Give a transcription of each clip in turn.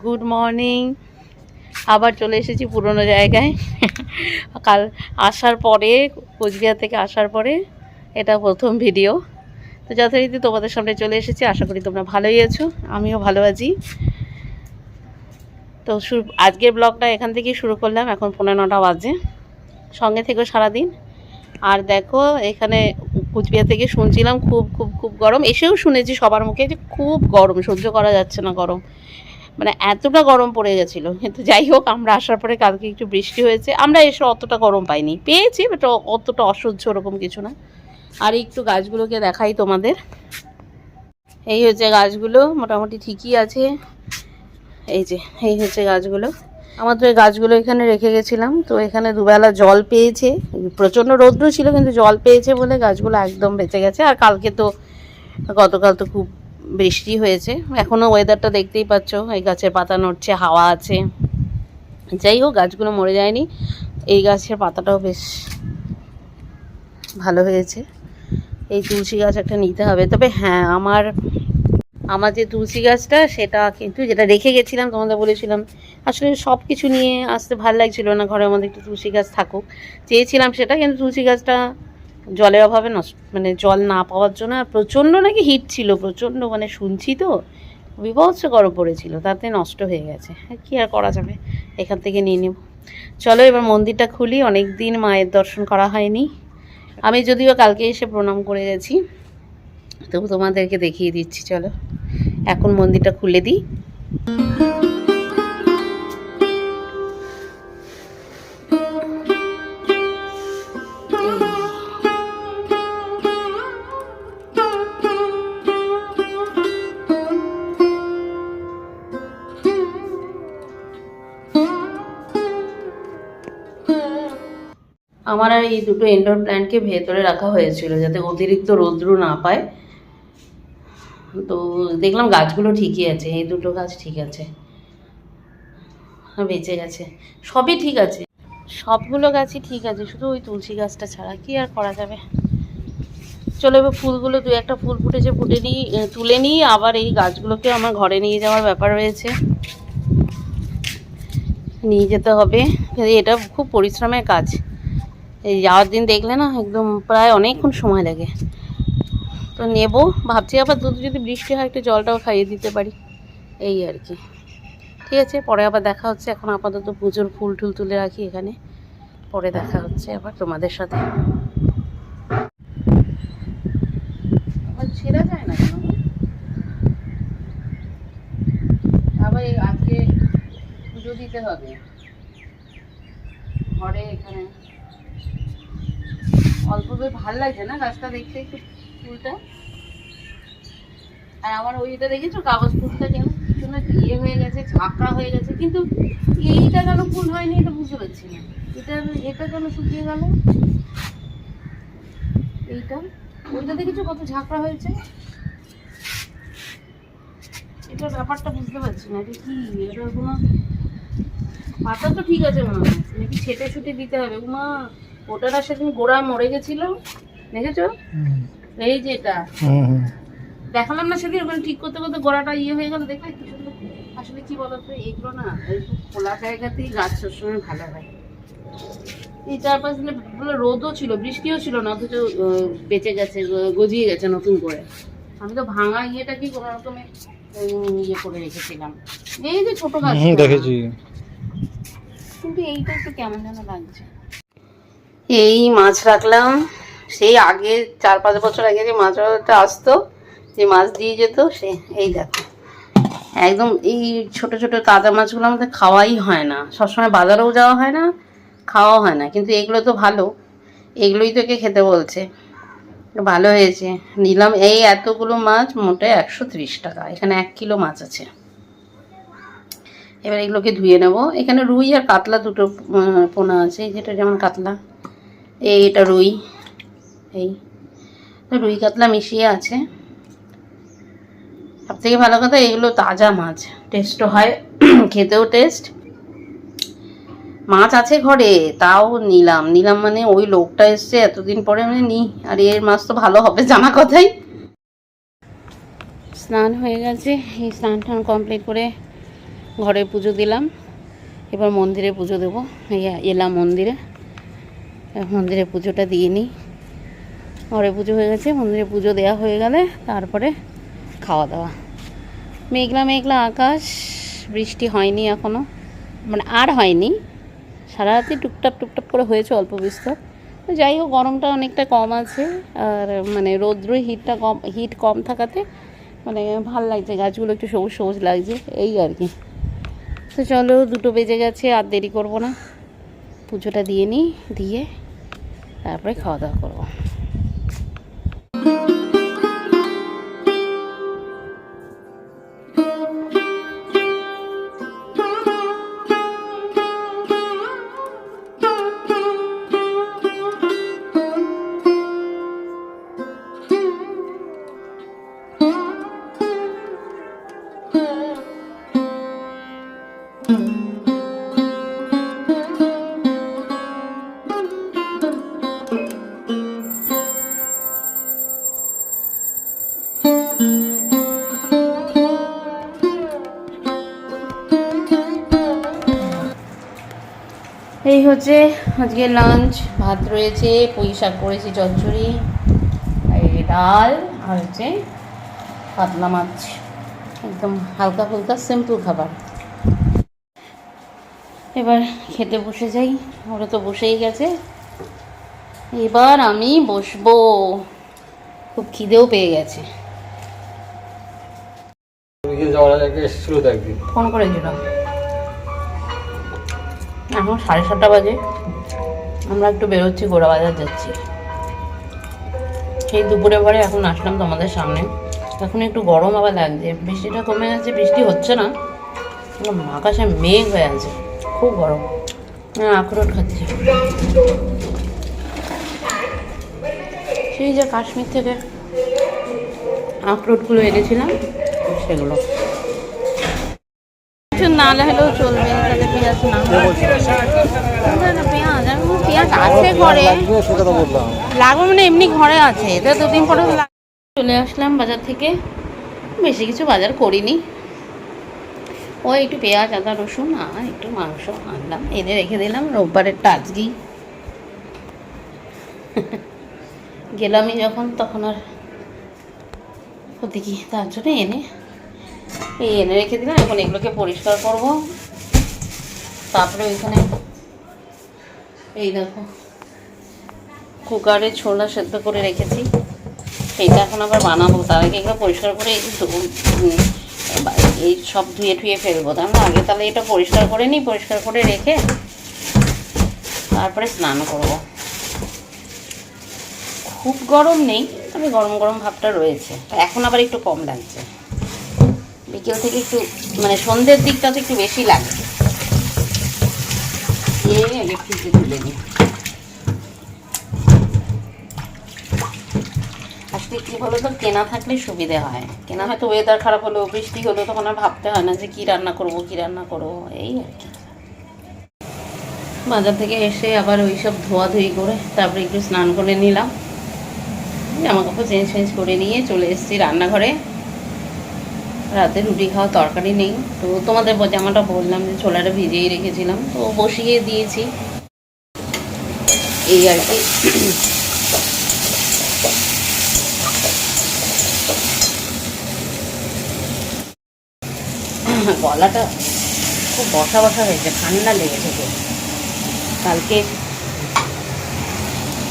Good morning. আবার চলে এসেছি পুরনো জায়গায়। কাল আসার পরে, কোচবিহার থেকে আসার পরে এটা প্রথম ভিডিও। তো যথারীতি তোমাদের সামনে চলে এসেছি। আশা করি তোমরা ভালোই আছো, আমিও ভালো আছি। তো আজকের ব্লগটা এখান থেকেই শুরু করলাম। এখন 9:15 বাজে। সঙ্গে থেকে সারাদিন। আর দেখো, এখানে কোচবিহার থেকে শুনছিলাম খুব খুব খুব গরম। এসেও শুনেছি সবার মুখে যে খুব গরম, সহ্য করা যাচ্ছে না গরম, মানে এতটা গরম পড়ে গেছিলো। কিন্তু যাই হোক, আমরা আসার পরে কালকে একটু বৃষ্টি হয়েছে, আমরা এসে অতটা গরম পাইনি, পেয়েছি বাট অতটা অসহ্য ওরকম কিছু না। আর একটু গাছগুলোকে দেখাই তোমাদের। এই হচ্ছে গাছগুলো, মোটামুটি ঠিকই আছে। এই হচ্ছে গাছগুলো। আমার তো এই গাছগুলো এখানে রেখে গেছিলাম, তো এখানে দুবেলা জল পেয়েছে। প্রচণ্ড রৌদ্র ছিল, কিন্তু জল পেয়েছে বলে গাছগুলো একদম বেঁচে গেছে। আর গতকাল তো খুব বৃষ্টি হয়েছে। এখনও ওয়েদারটা দেখতেই পাচ্ছ, এই গাছের পাতা নড়ছে, হাওয়া আছে। যাই হোক, গাছগুলো মরে যায়নি। এই গাছের পাতাটাও বেশ ভালো হয়েছে। এই তুলসী গাছ একটা নিতে হবে। তবে হ্যাঁ, আমার যে তুলসী গাছটা, সেটা কিন্তু যেটা রেখে গেছিলাম, তোমাদের বলেছিলাম, আসলে সব কিছু নিয়ে আসতে ভালো লাগছিল না, ঘরের মধ্যে একটু তুলসী গাছ থাকুক চেয়েছিলাম সেটা। কিন্তু তুলসী গাছটা জলের অভাবে নষ্ট, মানে জল না পাওয়ার জন্য, আর প্রচণ্ড নাকি হিট ছিল, প্রচণ্ড, মানে শুনছি তো বিভৎস গরম পড়েছিল, তাতে নষ্ট হয়ে গেছে। কি আর করা যাবে, এখান থেকে নিয়ে নেব। চলো এবার মন্দিরটা খুলি। অনেক দিন মায়ের দর্শন করা হয়নি। আমি যদিও কালকে এসে প্রণাম করে গেছি, তবু তোমাদেরকে দেখিয়ে দিচ্ছি। চলো এখন মন্দিরটা খুলে দিই। আমার আর এই দুটো ইনডোর প্ল্যান্টকে ভেতরে রাখা হয়েছিল, যাতে অতিরিক্ত রৌদ্র না পায়। তো দেখলাম গাছগুলো ঠিকই আছে, এই দুটো গাছ ঠিক আছে, বেঁচে গেছে, সবই ঠিক আছে, সবগুলো গাছই ঠিক আছে, শুধু ওই তুলসী গাছটা ছাড়া। কি আর করা যাবে। চলো এবার ফুলগুলো, দু একটা ফুল ফুটেছে, তুলে নিই। আবার এই গাছগুলোকে আমার ঘরে নিয়ে যাওয়ার ব্যাপার রয়েছে, নিয়ে যেতে হবে। এটা খুব পরিশ্রমের কাজ। এই যাওয়ার দিন দেখলে না, একদম প্রায় অনেকক্ষণ সময় লাগে। তো নেব ভাবছি। আবার যদি বৃষ্টি হয়, একটু জলটাও খাইয়ে দিতে পারি, এই আর কি। ঠিক আছে, পরে আবার দেখা হচ্ছে। এখন আপাতত পুজোর ফুল টুল তুলে রাখি এখানে, পরে দেখা হচ্ছে আবার তোমাদের সাথে। আবার ছেড়া যায় না কেন? আবার আজকে পুজো দিতে হবে ঘরে। এখানে অল্প বেশ ভালো লাগছে না গাছটা দেখতে, একটু ফুলটা। আর আমার ওইটা দেখেছো, কাগজ ফুলটা কেন পিছনে ইয়ে হয়ে গেছে, ঝাঁকড়া হয়ে গেছে, কিন্তু এইটা কেন ফুল হয়নি এটা বুঝতে পারছি না। এটা কেন শুকিয়ে গেল, এইটা। ওইটা দেখেছো কত ঝাঁকড়া হয়েছে, এটা ব্যাপারটা বুঝতে পারছি না। এটা কি, এটা কোনো পাতা তো ঠিক আছে মনে হয়, নাকি ছেটে ছুটে দিতে হবে। মা, ওটার সেদিন গোড়া মরে গেছিল, দেখেছো? এই যে এটা দেখালাম না সেদিন, ওখানে ঠিক করতে করতে গোড়াটা ইয়ে হয়ে গেল, দেখলে কি সুন্দর। আসলে কি বলতো, এইগুলো না একটু খোলা জায়গাতেই গাছ সবসময় ভালো হয়। এই 4-5 দিনে রোদও ছিল, বৃষ্টিও ছিল না, অথচ বেঁচে গেছে, গজিয়ে গেছে নতুন করে। আমি তো ভাঙা ইয়েটাকে কোনো রকমে ইয়ে করে রেখেছিলাম। এই যে ছোট গাছ দেখেছি, কিন্তু এইটা একটু কেমন যেন লাগছে। এই মাছ রাখলাম, সেই আগে 4-5 বছর আগে যে মাছটা আসতো, যে মাছ দিয়ে যেত, সে এই দেখো একদম এই ছোট ছোট তাজা মাছগুলো আমাদের খাওয়াই হয় না, সবসময় বাজারেও যাওয়া হয় না, খাওয়া হয় না। কিন্তু এগুলো তো ভালো, এগুলোই তোকে খেতে বলছে। ভালো হয়েছে, নিলাম। এই এতগুলো মাছ মোটে 130 টাকা। এখানে 1 কিলো মাছ আছে। এবার এগুলোকে ধুয়ে নেব। এখানে রুই আর কাতলা দুটো পোনা আছে, যেটা যেমন কাতলা, এটা রুই, এই রুই কাতলা মিশিয়ে আছে। সব থেকে ভালো কথা, এগুলো তাজা মাছ, টেস্টও হয়, খেতেও টেস্ট। মাছ আছে ঘরে, তাও নিলাম মানে ওই লোকটা এসছে এতদিন পরে, মানে আর এর মাছ তো ভালো হবে জানা কথাই। স্নান হয়ে গেছে, এই স্নান টান কমপ্লিট করে ঘরে পুজো দিলাম, এবার মন্দিরে পুজো দেবো। এলাম মন্দিরে, মন্দিরে পুজোটা দিয়ে নিই। ঘরে পুজো হয়ে গেছে, মন্দিরে পুজো দেওয়া হয়ে গেলে তারপরে খাওয়া দাওয়া। মেঘলা মেঘলা আকাশ, বৃষ্টি হয়নি এখনও, মানে আর হয়নি, সারা রাতে টুকটাপ টুকটাপ করে হয়েছে অল্প বিস্তর। তো যাই হোক, গরমটা অনেকটা কম আছে, আর মানে রৌদ্র হিট কম থাকাতে মানে ভাল লাগছে, গাছগুলো একটু সবুজ সবুজ লাগছে, এই আর কি। তো চলো, 2টো বেজে গেছে, আর দেরি করবো না, পুজোটা দিয়ে নিই, দিয়ে তারপরে খাওয়া দাওয়া করবো। এই হচ্ছে আজকে লাঞ্চ। ভাত রয়েছে, পুঁই শাক করেছি চচ্চড়ি, এই ডাল, আর হচ্ছে পাতলা মাছ, একদম হালকা ফুলকা সিম্পল খাবার। এবার খেতে বসে যাই, ওরা তো বসেই গেছে, এবার আমি বসবো, খুব খিদেও পেয়ে গেছে। ফোন করেছিল, এখন 7:30 বাজে, আমরা একটু বেরোচ্ছি, গোড়া বাজার যাচ্ছি। সেই দুপুরে পরে এখন আসলাম তোমাদের সামনে। এখন একটু গরম আবার লাগছে, বৃষ্টিটা কমে গেছে, বৃষ্টি হচ্ছে না, আকাশে মেঘ হয়ে আছে, খুব গরম। আখরোট খাচ্ছি, সেই যে কাশ্মীর থেকে আখরোটগুলো এনেছিলাম সেগুলো। না হলেও চলবে, পেঁয়াজ না পেঁয়াজ আছে ঘরে, লাগবে মানে এমনি ঘরে আছে, এটা 2 দিন পরে চলে আসলাম বাজার থেকে। বেশি কিছু বাজার করিনি, ওই একটু পেঁয়াজ, আদা, রসুন আর একটু মাংস আনলাম, এনে রেখে দিলাম, রোববারেরটা আজকেই গেলামই যখন, তখন আর ওদিকে, তার জন্য এনে রেখে দিলাম। এখন এগুলোকে পরিষ্কার করব, তারপরে ওইখানে এই দেখো কুকারে ছোলা সেদ্ধ করে রেখেছি, সেইটা এখন আবার বানাবো। তার আগে এগুলো পরিষ্কার করে এই সব ধুয়ে ঠুয়ে ফেলবো, তার মানে আগে তাহলে এটা পরিষ্কার করে নিই, পরিষ্কার করে রেখে তারপরে স্নান করব। খুব গরম নেই, তবে গরম গরম ভাবটা রয়েছে, এখন আবার একটু কম লাগছে, বিকেল থেকে একটু মানে সন্ধ্যের দিকটাতে একটু বেশি লাগছে। আগে ফ্রিজে তুলে নিই। আসলে কী বলো তো, কেনা থাকলে সুবিধে হয়, কেনা হয়তো ওয়েদার খারাপ হলো, বৃষ্টি হলো, তখন আর ভাবতে হয় না যে কী রান্না করবো এই আর কি। বাজার থেকে এসে আবার ওই সব ধোয়াধুয়ি করে তারপরে একটু স্নান করে নিলাম, জামা কাপড় চেঞ্জ করে নিয়ে চলে এসেছি রান্নাঘরে। রাতে রুটি খাওয়া, তরকারি নেই, তো তোমাদের জামাটা বললাম যে ছোলাটা ভিজিয়েই রেখেছিলাম, তো বসিয়ে দিয়েছি, এই আর কি। গলাটা খুব বসা হয়েছে, ঠান্ডা লেগেছে তো। কালকে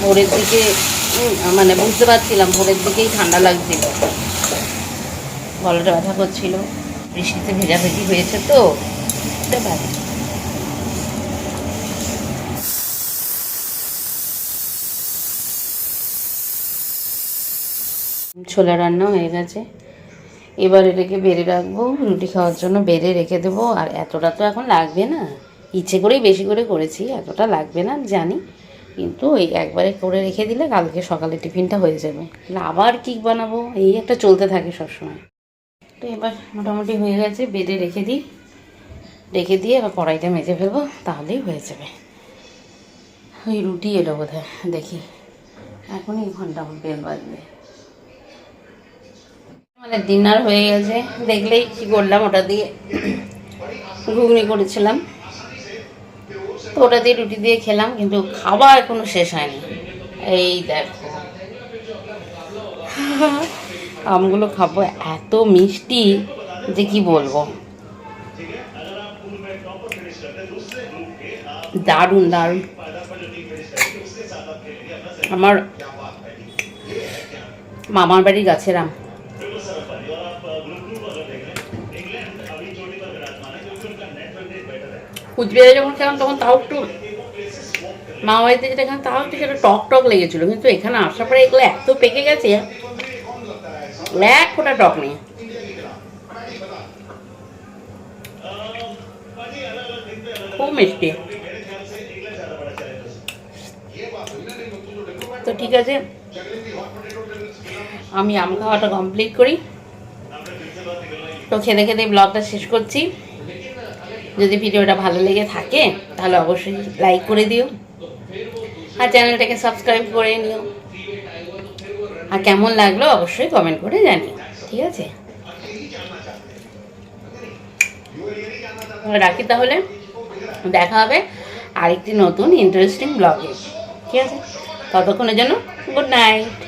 ভোরের দিকে মানে বুঝতে পারছিলাম ভোরের দিকেই ঠান্ডা লাগছিল, গলাটা ব্যথা করছিল, বৃষ্টিতে ভেজাভেজি হয়েছে তো ব্যথা। ছোলা রান্না হয়ে গেছে, এবার এটাকে বেড়ে রাখবো, রুটি খাওয়ার জন্য বেড়ে রেখে দেবো। আর এতটা তো এখন লাগবে না, ইচ্ছে করেই বেশি করে করেছি, এতটা লাগবে না জানি, কিন্তু এই একবারে করে রেখে দিলে কালকে সকালে টিফিনটা হয়ে যাবে, আবার কী বানাবো এই একটা চলতে থাকে সবসময়। তো এবার মোটামুটি হয়ে গেছে, বেড়ে রেখে দিয়ে এবার কড়াইটা মেজে ফেলবো, তাহলেই হয়ে যাবে। ওই রুটি এলো বোধ হয়, দেখি এখনই ঘন্টা বেল বাজবে। মানে ডিনার হয়ে গেছে, দেখলেই কী করলাম, ওটা দিয়ে ঘুগনি করেছিলাম, তো ওটা দিয়ে রুটি দিয়ে খেলাম, কিন্তু খাওয়া এখনো শেষ হয়নি। এই দেখো আমগুলো খাবো, এত মিষ্টি যে কি বলবো, দারুণ দারুণ। আমার মামার বাড়ির গাছের আম। কুচবিহারে যখন খেলাম তখন তাও একটু, মামা বাড়িতে যেটা খেলাম তাও একটু সেটা টক টক লেগেছিলো, কিন্তু এখানে আসার পরে এগুলো এত পেকে গেছে, এক ফোঁটা টক নেই। খুব মিষ্টি। তো ঠিক আছে, আমি আম খাওয়াটা কমপ্লিট করি। তো খেতে খেতে ব্লগটা শেষ করছি। যদি ভিডিওটা ভালো লেগে থাকে তাহলে অবশ্যই লাইক করে দিও, আর চ্যানেলটাকে সাবস্ক্রাইব করে নিও, আর কেমন লাগলো অবশ্যই কমেন্ট করে জানিও। ঠিক আছে, রাখি তাহলে, দেখা হবে আরেকটি নতুন ইন্টারেস্টিং ব্লগে। ঠিক আছে, ততক্ষণের জন্য গুড নাইট।